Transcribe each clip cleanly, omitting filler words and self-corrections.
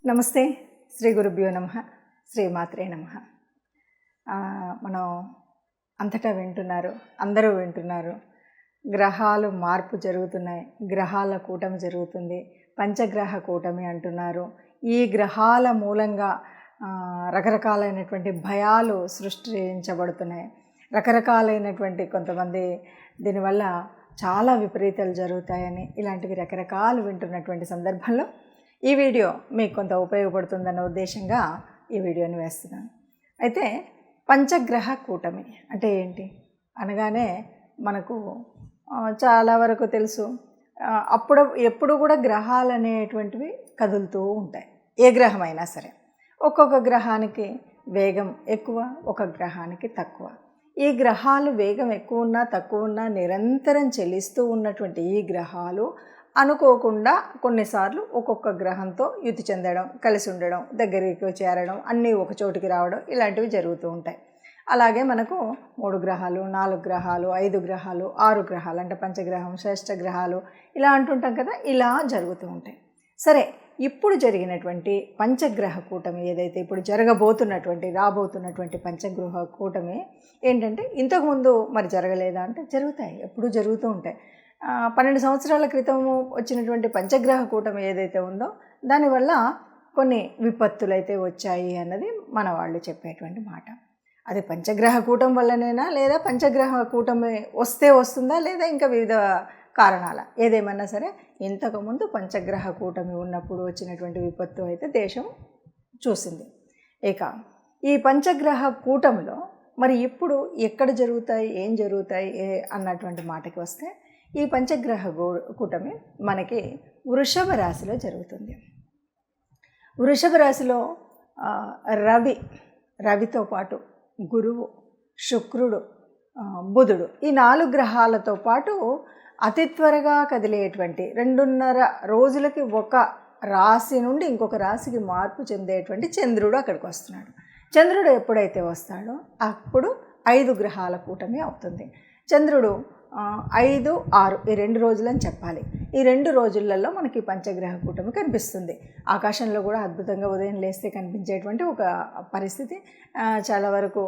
నమస్తే. శ్రీ గురుభ్యో నమః. శ్రీమాత్రే నమః. మనం అంతటా వింటున్నారు, అందరూ వింటున్నారు. గ్రహాలు మార్పు జరుగుతున్నాయి, గ్రహాల కూటమి జరుగుతుంది, పంచగ్రహ కూటమి అంటున్నారు. ఈ గ్రహాల మూలంగా రకరకాలైనటువంటి భయాలు సృష్టించబడుతున్నాయి. రకరకాలైనటువంటి కొంతమంది దీనివల్ల చాలా విపరీతాలు జరుగుతాయని ఇలాంటివి రకరకాలు వింటున్నటువంటి సందర్భంలో ఈ వీడియో మీకు కొంత ఉపయోగపడుతుందన్న ఉద్దేశంగా ఈ వీడియోని వేస్తున్నాను. అయితే పంచగ్రహ కూటమి అంటే ఏంటి అనగానే మనకు చాలా వరకు తెలుసు. ఎప్పుడు కూడా గ్రహాలు అనేటువంటివి కదులుతూ ఉంటాయి. ఏ గ్రహమైనా సరే ఒక్కొక్క గ్రహానికి వేగం ఎక్కువ, ఒక గ్రహానికి తక్కువ. ఈ గ్రహాలు వేగం ఎక్కువ ఉన్నా తక్కువ ఉన్నా నిరంతరం చెల్లిస్తూ ఉన్నటువంటి ఈ గ్రహాలు అనుకోకుండా కొన్నిసార్లు ఒక్కొక్క గ్రహంతో యుతి చెందడం, కలిసి ఉండడం, దగ్గరికి చేరడం, అన్నీ ఒక చోటికి రావడం ఇలాంటివి జరుగుతూ ఉంటాయి. అలాగే మనకు 3 గ్రహాలు, 4 గ్రహాలు, 5 గ్రహాలు, 6 గ్రహాలు అంటే పంచగ్రహం, శ్రేష్ఠ గ్రహాలు ఇలా అంటుంటాం కదా. ఇలా జరుగుతూ ఉంటాయి. సరే, ఇప్పుడు జరిగినటువంటి పంచగ్రహ కూటమి ఏదైతే ఇప్పుడు రాబోతున్నటువంటి పంచగ్రహ కూటమి ఏంటంటే ఇంతకుముందు మరి జరగలేదా అంటే జరుగుతాయి, ఎప్పుడు జరుగుతూ ఉంటాయి. 12 సంవత్సరాల క్రితము వచ్చినటువంటి పంచగ్రహ కూటమి ఏదైతే ఉందో దానివల్ల కొన్ని విపత్తులు అయితే వచ్చాయి అన్నది మన వాళ్ళు చెప్పేటువంటి మాట. అది పంచగ్రహ కూటమి వల్లనేనా, లేదా పంచగ్రహ కూటమి వస్తే వస్తుందా, లేదా ఇంకా వివిధ కారణాల, ఏదేమన్నా సరే ఇంతకుముందు పంచగ్రహ కూటమి ఉన్నప్పుడు వచ్చినటువంటి విపత్తు అయితే దేశం చూసింది. ఇక ఈ పంచగ్రహ కూటమిలో మరి ఇప్పుడు ఎక్కడ జరుగుతాయి, ఏం జరుగుతాయి అన్నటువంటి మాటకి వస్తే ఈ పంచగ్రహ కూటమి మనకి వృషభ రాశిలో జరుగుతుంది. వృషభ రాశిలో రవితో పాటు గురువు, శుక్రుడు, బుధుడు ఈ 4 గ్రహాలతో పాటు అతి త్వరగా కదిలేటువంటి 2.5 రోజులకి ఒక రాశి నుండి ఇంకొక రాశికి మార్పు చెందేటువంటి చంద్రుడు అక్కడికి వస్తున్నాడు. చంద్రుడు ఎప్పుడైతే వస్తాడో అప్పుడు 5 గ్రహాల కూటమి అవుతుంది. చంద్రుడు 5, 6 ఈ 2 రోజులని చెప్పాలి. ఈ 2 రోజులలో మనకి పంచగ్రహ కూటమి కనిపిస్తుంది. ఆకాశంలో కూడా అద్భుతంగా ఉదయం లేస్తే కనిపించేటువంటి ఒక పరిస్థితి. చాలా వరకు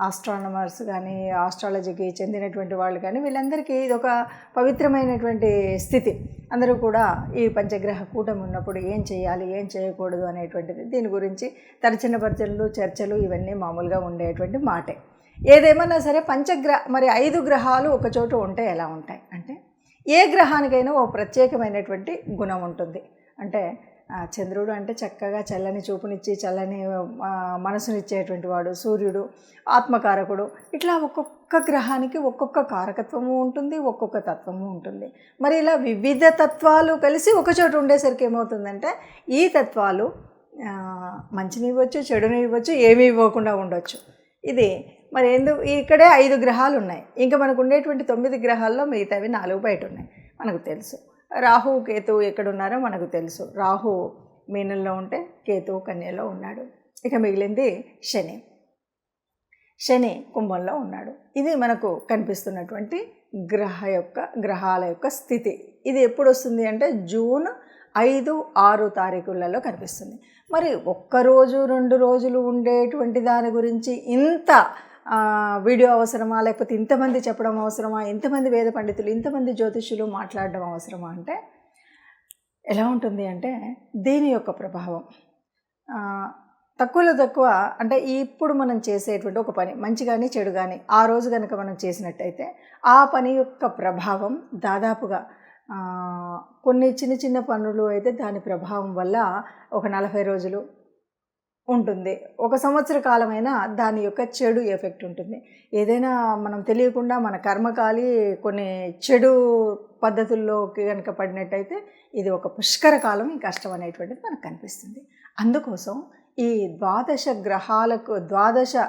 ఆస్ట్రానమర్స్ కానీ, ఆస్ట్రాలజీకి చెందినటువంటి వాళ్ళు కానీ వీళ్ళందరికీ ఇది ఒక పవిత్రమైనటువంటి స్థితి. అందరూ కూడా ఈ పంచగ్రహ కూటమి ఉన్నప్పుడు ఏం చేయాలి, ఏం చేయకూడదు అనేటువంటిది దీని గురించి తరచిన పరిచయలు, చర్చలు ఇవన్నీ మామూలుగా ఉండేటువంటి మాటే. ఏదేమన్నా సరే మరి 5 గ్రహాలు ఒక చోట ఉంటే ఎలా ఉంటాయి అంటే ఏ గ్రహానికైనా ఓ ప్రత్యేకమైనటువంటి గుణం ఉంటుంది. అంటే చంద్రుడు అంటే చక్కగా చల్లని చూపునిచ్చి చల్లని మనసునిచ్చేటువంటి వాడు, సూర్యుడు ఆత్మకారకుడు. ఇట్లా ఒక్కొక్క గ్రహానికి ఒక్కొక్క కారకత్వము ఉంటుంది, ఒక్కొక్క తత్వము ఉంటుంది. మరి ఇలా వివిధ తత్వాలు కలిసి ఒక చోట ఉండేసరికి ఏమవుతుందంటే ఈ తత్వాలు మంచిని ఇవ్వచ్చు, చెడుని ఇవ్వచ్చు, ఏమీ ఇవ్వకుండా ఉండొచ్చు. ఇది మరి ఇక్కడే 5 గ్రహాలు ఉన్నాయి. ఇంకా మనకు ఉండేటువంటి 9 గ్రహాల్లో మిగతావి 4 బయట ఉన్నాయి. మనకు తెలుసు. రాహు, కేతువు ఎక్కడున్నారో మనకు తెలుసు. రాహు మీనంలో ఉంటే కేతువు కన్యలో ఉన్నాడు. ఇక మిగిలింది శని కుంభంలో ఉన్నాడు. ఇది మనకు కనిపిస్తున్నటువంటి గ్రహాల యొక్క స్థితి. ఇది ఎప్పుడు వస్తుంది అంటే జూన్ 5, 6 తారీఖులలో కనిపిస్తుంది. మరి ఒక్కరోజు 2 రోజులు ఉండేటువంటి దాని గురించి ఇంత వీడియో అవసరమా, లేకపోతే ఇంతమంది చెప్పడం అవసరమా, ఇంతమంది వేద పండితులు, ఇంతమంది జ్యోతిష్యులు మాట్లాడడం అవసరమా అంటే ఎలా ఉంటుంది అంటే దీని యొక్క ప్రభావం తక్కువలో తక్కువ అంటే ఇప్పుడు మనం చేసేటువంటి ఒక పని మంచి కానీ చెడు కానీ ఆ రోజు కనుక మనం చేసినట్టయితే ఆ పని యొక్క ప్రభావం దాదాపుగా కొన్ని చిన్న పనులు అయితే దాని ప్రభావం వల్ల ఒక 40 రోజులు ఉంటుంది. 1 సంవత్సర కాలమైనా దాని యొక్క చెడు ఎఫెక్ట్ ఉంటుంది. ఏదైనా మనం తెలియకుండా మన కర్మకాలి కొన్ని చెడు పద్ధతుల్లోకి కనుక పడినట్టయితే ఇది ఒక పుష్కర కాలం, ఈ కష్టం అనేటువంటిది మనకు కనిపిస్తుంది. అందుకోసం ఈ 12 గ్రహాలకు 12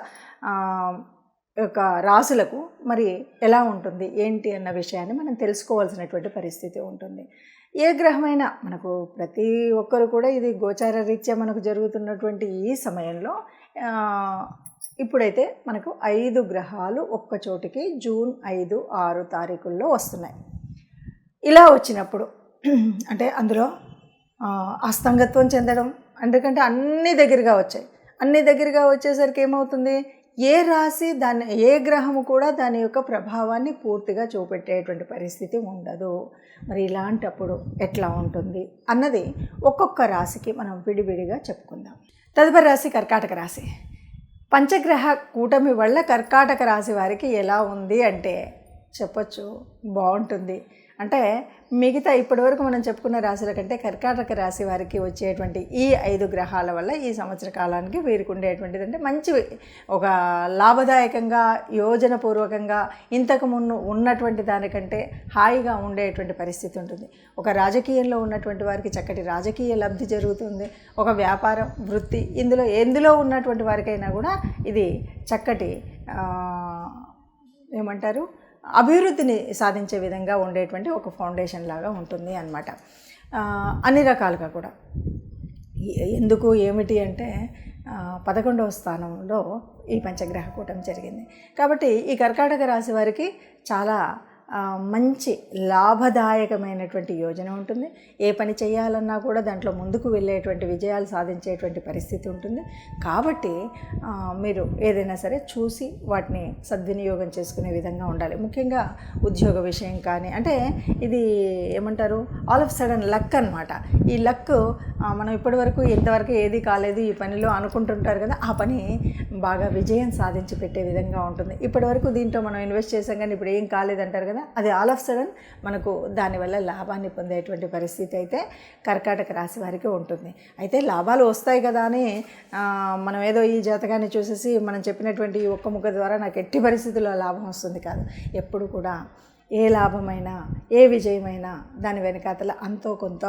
యొక్క రాశులకు మరి ఎలా ఉంటుంది ఏంటి అన్న విషయాన్ని మనం తెలుసుకోవాల్సినటువంటి పరిస్థితి ఉంటుంది. ఏ గ్రహమైనా మనకు ప్రతి ఒక్కరు కూడా ఇది గోచార రీత్యా మనకు జరుగుతున్నటువంటి ఈ సమయంలో ఇప్పుడైతే మనకు 5 గ్రహాలు ఒక్క చోటికి జూన్ 5, 6 తారీఖుల్లో వస్తున్నాయి. ఇలా వచ్చినప్పుడు అంటే అందులో అస్తంగత్వం చెందడం, ఎందుకంటే అన్నీ దగ్గరగా వచ్చాయి. అన్నీ దగ్గరగా వచ్చేసరికి ఏమవుతుంది, ఏ రాశి దాన్ని ఏ గ్రహము కూడా దాని యొక్క ప్రభావాన్ని పూర్తిగా చూపెట్టేటువంటి పరిస్థితి ఉండదు. మరి ఇలాంటప్పుడు ఎట్లా ఉంటుంది అన్నది ఒక్కొక్క రాశికి మనం విడివిడిగా చెప్పుకుందాం. తదుపరి రాశి కర్కాటక రాశి. పంచగ్రహ కూటమి వల్ల కర్కాటక రాశి వారికి ఎలా ఉంది అంటే చెప్పచ్చు, బాగుంటుంది. అంటే మిగతా ఇప్పటివరకు మనం చెప్పుకున్న రాశుల కంటే కర్కాటక రాశి వారికి వచ్చేటువంటి ఈ 5 గ్రహాల వల్ల ఈ సంవత్సర కాలానికి వీరికి ఉండేటువంటిది అంటే మంచి ఒక లాభదాయకంగా యోజనపూర్వకంగా ఇంతకు ముందు ఉన్నటువంటి దానికంటే హాయిగా ఉండేటువంటి పరిస్థితి ఉంటుంది. ఒక రాజకీయంలో ఉన్నటువంటి వారికి చక్కటి రాజకీయ లబ్ధి జరుగుతుంది. ఒక వ్యాపారం, వృత్తి, ఎందులో ఉన్నటువంటి వారికైనా కూడా ఇది చక్కటి ఏమంటారు అభివృద్ధిని సాధించే విధంగా ఉండేటువంటి ఒక ఫౌండేషన్ లాగా ఉంటుంది అన్నమాట. అన్ని రకాలుగా కూడా ఎందుకు ఏమిటి అంటే 11వ స్థానంలో ఈ పంచగ్రహ కూటమి జరిగింది. కాబట్టి ఈ కర్కాటక రాశి వారికి చాలా మంచి లాభదాయకమైనటువంటి యోజన ఉంటుంది. ఏ పని చేయాలన్నా కూడా దాంట్లో ముందుకు వెళ్ళేటువంటి విజయాలు సాధించేటువంటి పరిస్థితి ఉంటుంది. కాబట్టి మీరు ఏదైనా సరే చూసి వాటిని సద్వినియోగం చేసుకునే విధంగా ఉండాలి. ముఖ్యంగా ఉద్యోగ విషయం కానీ, అంటే ఇది ఏమంటారు ఆల్ ఆఫ్ సడన్ లక్ అనమాట. ఈ లక్ మనం ఇప్పటివరకు ఇంతవరకు ఏది కాలేదు ఈ పనిలో అనుకుంటుంటారు కదా, ఆ పని బాగా విజయం సాధించి పెట్టే విధంగా ఉంటుంది. ఇప్పటివరకు దీంట్లో మనం ఇన్వెస్ట్ చేసాం కానీ ఇప్పుడు ఏం కాలేదంటారు కదా, అది ఆల్ ఆఫ్ సడన్ మనకు దానివల్ల లాభాన్ని పొందేటువంటి పరిస్థితి అయితే కర్కాటక రాశి వారికి ఉంటుంది. అయితే లాభాలు వస్తాయి కదా అని మనం ఏదో ఈ జాతకాన్ని చూసేసి మనం చెప్పినటువంటి ఈ ఒక్క ముక్క ద్వారా నాకు ఎట్టి పరిస్థితుల్లో లాభం వస్తుంది కాదు. ఎప్పుడు కూడా ఏ లాభమైనా ఏ విజయమైనా దాని వెనకాతల అంతో కొంత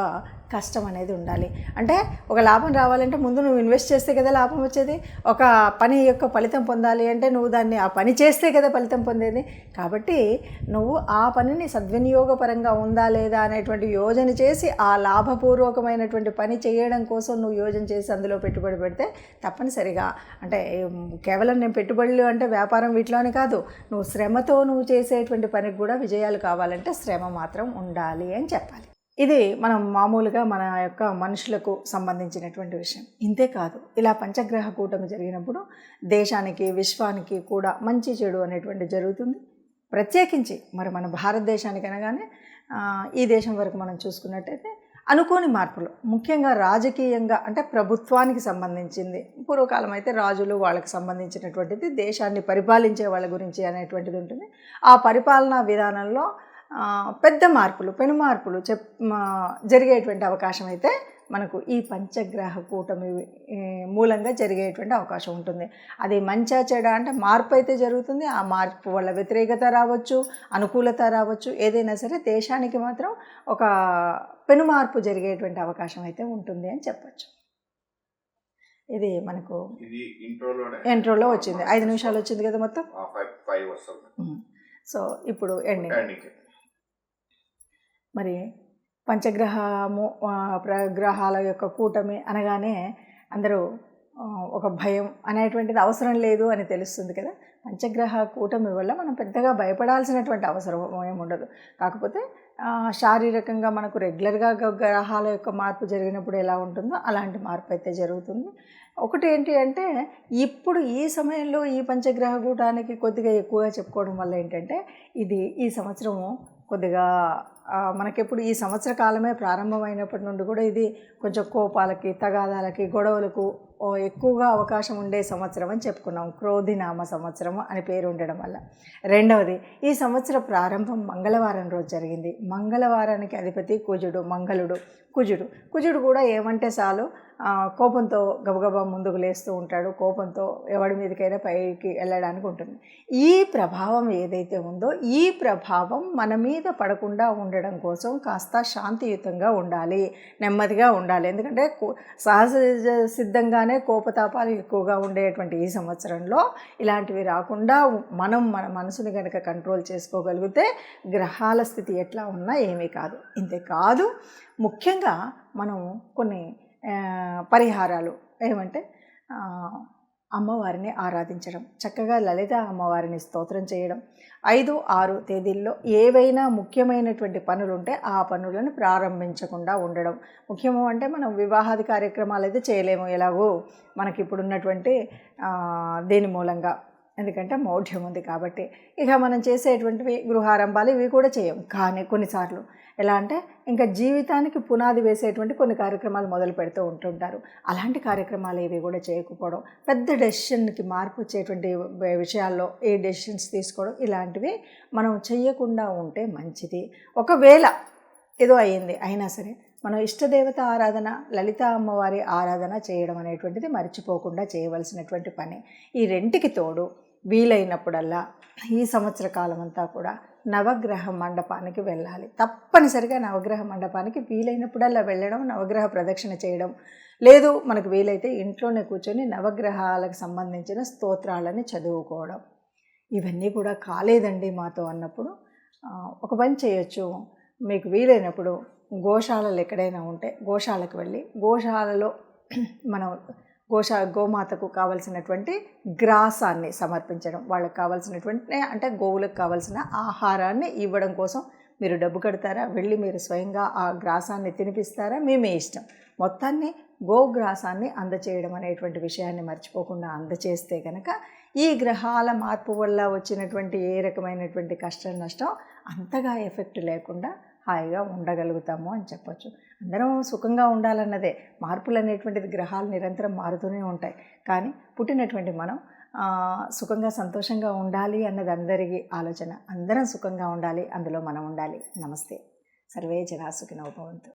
కష్టం అనేది ఉండాలి. అంటే ఒక లాభం రావాలంటే ముందు నువ్వు ఇన్వెస్ట్ చేస్తే కదా లాభం వచ్చేది. ఒక పని యొక్క ఫలితం పొందాలి అంటే నువ్వు దాన్ని ఆ పని చేస్తే కదా ఫలితం పొందేది. కాబట్టి నువ్వు ఆ పనిని సద్వినియోగపరంగా ఉందా లేదా అనేటువంటి యోజన చేసి ఆ లాభపూర్వకమైనటువంటి పని చేయడం కోసం నువ్వు యోజన చేసి అందులో పెట్టుబడి పెడితే తప్పనిసరిగా, అంటే కేవలం నేను పెట్టుబడులు అంటే వ్యాపారం వీటిలోనే కాదు, నువ్వు శ్రమతో నువ్వు చేసేటువంటి పనికి కూడా విజయాలు కావాలంటే శ్రమ మాత్రం ఉండాలి అని చెప్పాలి. ఇది మనం మామూలుగా మన యొక్క మనుషులకు సంబంధించినటువంటి విషయం. ఇంతే కాదు, ఇలా పంచగ్రహ కూటమి జరిగినప్పుడు దేశానికి విశ్వానికి కూడా మంచి చెడు అనేటువంటి జరుగుతుంది. ప్రత్యేకించి మరి మన భారతదేశానికి అనగానే ఈ దేశం వరకు మనం చూసుకున్నట్టయితే అనుకోని మార్పులు, ముఖ్యంగా రాజకీయంగా అంటే ప్రభుత్వానికి సంబంధించింది. పూర్వకాలం అయితే రాజులు వాళ్ళకి సంబంధించినటువంటిది, దేశాన్ని పరిపాలించే వాళ్ళ గురించి అనేటువంటిది ఉంటుంది. ఆ పరిపాలనా విధానంలో పెద్ద మార్పులు, పెను మార్పులు జరిగేటువంటి అవకాశం అయితే మనకు ఈ పంచగ్రహ కూటమి మూలంగా జరిగేటువంటి అవకాశం ఉంటుంది. అది మంచా చెడా అంటే మార్పు అయితే జరుగుతుంది. ఆ మార్పు వల్ల వ్యతిరేకత రావచ్చు, అనుకూలత రావచ్చు, ఏదైనా సరే దేశానికి మాత్రం ఒక పెను మార్పు జరిగేటువంటి అవకాశం అయితే ఉంటుంది అని చెప్పచ్చు. ఇది మనకు ఇంట్రోలో వచ్చింది. 5 నిమిషాలు వచ్చింది కదా మొత్తం. సో ఇప్పుడు ఎండింగ్. మరి పంచగ్రహము గ్రహాల యొక్క కూటమి అనగానే అందరూ ఒక భయం అనేటువంటిది అవసరం లేదు అని తెలుస్తుంది కదా. పంచగ్రహ కూటమి వల్ల మనం పెద్దగా భయపడాల్సినటువంటి అవసరం ఏముండదు. కాకపోతే శారీరకంగా మనకు రెగ్యులర్గా గ్రహాల యొక్క మార్పు జరిగినప్పుడు ఎలా ఉంటుందో అలాంటి మార్పు అయితే జరుగుతుంది. ఒకటి ఏంటి అంటే ఇప్పుడు ఈ సమయంలో ఈ పంచగ్రహ కూటానికి కొద్దిగా ఎక్కువగా చెప్పుకోవడం వల్ల ఏంటంటే ఇది ఈ సంవత్సరము కొద్దిగా మనకెప్పుడు ఈ సంవత్సర కాలమే ప్రారంభమైనప్పటి నుండి కూడా ఇది కొంచెం కోపాలకి, తగాదాలకి, గొడవలకు ఎక్కువగా అవకాశం ఉండే సంవత్సరం అని చెప్పుకున్నాం. క్రోధినామ సంవత్సరము అని పేరు ఉండడం వల్ల. రెండవది, ఈ సంవత్సర ప్రారంభం మంగళవారం రోజు జరిగింది. మంగళవారానికి అధిపతి కుజుడు, మంగళుడు. కుజుడు కూడా ఏమంటే చాలు కోపంతో గబగబా ముందుకు లేస్తూ ఉంటాడు. కోపంతో ఎవడి మీదకైనా పైకి వెళ్ళడానికి ఉంటుంది. ఈ ప్రభావం ఏదైతే ఉందో ఈ ప్రభావం మన మీద పడకుండా ఉండడం కోసం కాస్త శాంతియుతంగా ఉండాలి, నెమ్మదిగా ఉండాలి. ఎందుకంటే సహజ సిద్ధంగానే కోపతాపాలు ఎక్కువగా ఉండేటువంటి ఈ సంవత్సరంలో ఇలాంటివి రాకుండా మనం మన మనసుని కనుక కంట్రోల్ చేసుకోగలిగితే గ్రహాల స్థితి ఎట్లా ఉన్నా ఏమీ కాదు. ఇంతేకాదు, ముఖ్యంగా మనం కొన్ని పరిహారాలు ఏమంటే అమ్మవారిని ఆరాధించడం, చక్కగా లలిత అమ్మవారిని స్తోత్రం చేయడం, 5, 6 తేదీల్లో ఏవైనా ముఖ్యమైనటువంటి పనులుంటే ఆ పనులను ప్రారంభించకుండా ఉండడం. ముఖ్యము అంటే మనం వివాహాది కార్యక్రమాలు అయితే చేయలేము, ఎలాగో మనకి ఇప్పుడున్నటువంటి దీని మూలంగా, ఎందుకంటే మౌఢ్యం ఉంది కాబట్టి. ఇక మనం చేసేటువంటివి గృహారంభాలు ఇవి కూడా చేయం. కానీ కొన్నిసార్లు ఎలా అంటే ఇంకా జీవితానికి పునాది వేసేటువంటి కొన్ని కార్యక్రమాలు మొదలు పెడుతూ ఉంటుంటారు. అలాంటి కార్యక్రమాలు ఇవి కూడా చేయకపోవడం, పెద్ద డెసిషన్కి మార్పు వచ్చేటువంటి విషయాల్లో ఏ డెసిషన్స్ తీసుకోవడం, ఇలాంటివి మనం చెయ్యకుండా ఉంటే మంచిది. ఒకవేళ ఏదో అయ్యింది అయినా సరే మనం ఇష్టదేవత ఆరాధన, లలిత అమ్మవారి ఆరాధన చేయడం అనేటువంటిది మర్చిపోకుండా చేయవలసినటువంటి పని. ఈ రెంటికి తోడు వీలైనప్పుడల్లా ఈ సంవత్సర కాలం అంతా కూడా నవగ్రహ మండపానికి వెళ్ళాలి. తప్పనిసరిగా నవగ్రహ మండపానికి వీలైనప్పుడల్లా వెళ్ళడం, నవగ్రహ ప్రదక్షిణ చేయడం, లేదు మనకు వీలైతే ఇంట్లోనే కూర్చొని నవగ్రహాలకు సంబంధించిన స్తోత్రాలని చదువుకోవడం. ఇవన్నీ కూడా కాలేదండి మాతో అన్నప్పుడు ఒక పని చేయొచ్చు. మీకు వీలైనప్పుడు గోశాలలు ఎక్కడైనా ఉంటే గోశాలకు వెళ్ళి గోశాలలో మనం గోమాతకు కావలసినటువంటి గ్రాసాన్ని సమర్పించడం, వాళ్ళకి కావాల్సినటువంటి అంటే గోవులకు కావాల్సిన ఆహారాన్ని ఇవ్వడం కోసం మీరు డబ్బు కడతారా, వెళ్ళి మీరు స్వయంగా ఆ గ్రాసాన్ని తినిపిస్తారా, మీ ఇష్టం. మొత్తాన్ని గోగ్రాసాన్ని అందచేయడం అనేటువంటి విషయాన్ని మర్చిపోకుండా అందచేస్తే కనుక ఈ గ్రహాల మార్పు వల్ల వచ్చినటువంటి ఏ రకమైనటువంటి కష్టం నష్టం అంతగా ఎఫెక్ట్ లేకుండా హాయిగా ఉండగలుగుతాము అని చెప్పొచ్చు. అందరం సుఖంగా ఉండాలన్నదే. మార్పులు అనేటువంటిది గ్రహాలు నిరంతరం మారుతూనే ఉంటాయి. కానీ పుట్టినటువంటి మనం సుఖంగా సంతోషంగా ఉండాలి అన్నది అందరికీ ఆలోచన. అందరం సుఖంగా ఉండాలి, అందులో మనం ఉండాలి. నమస్తే. సర్వే జనా సుఖినో భవంతు.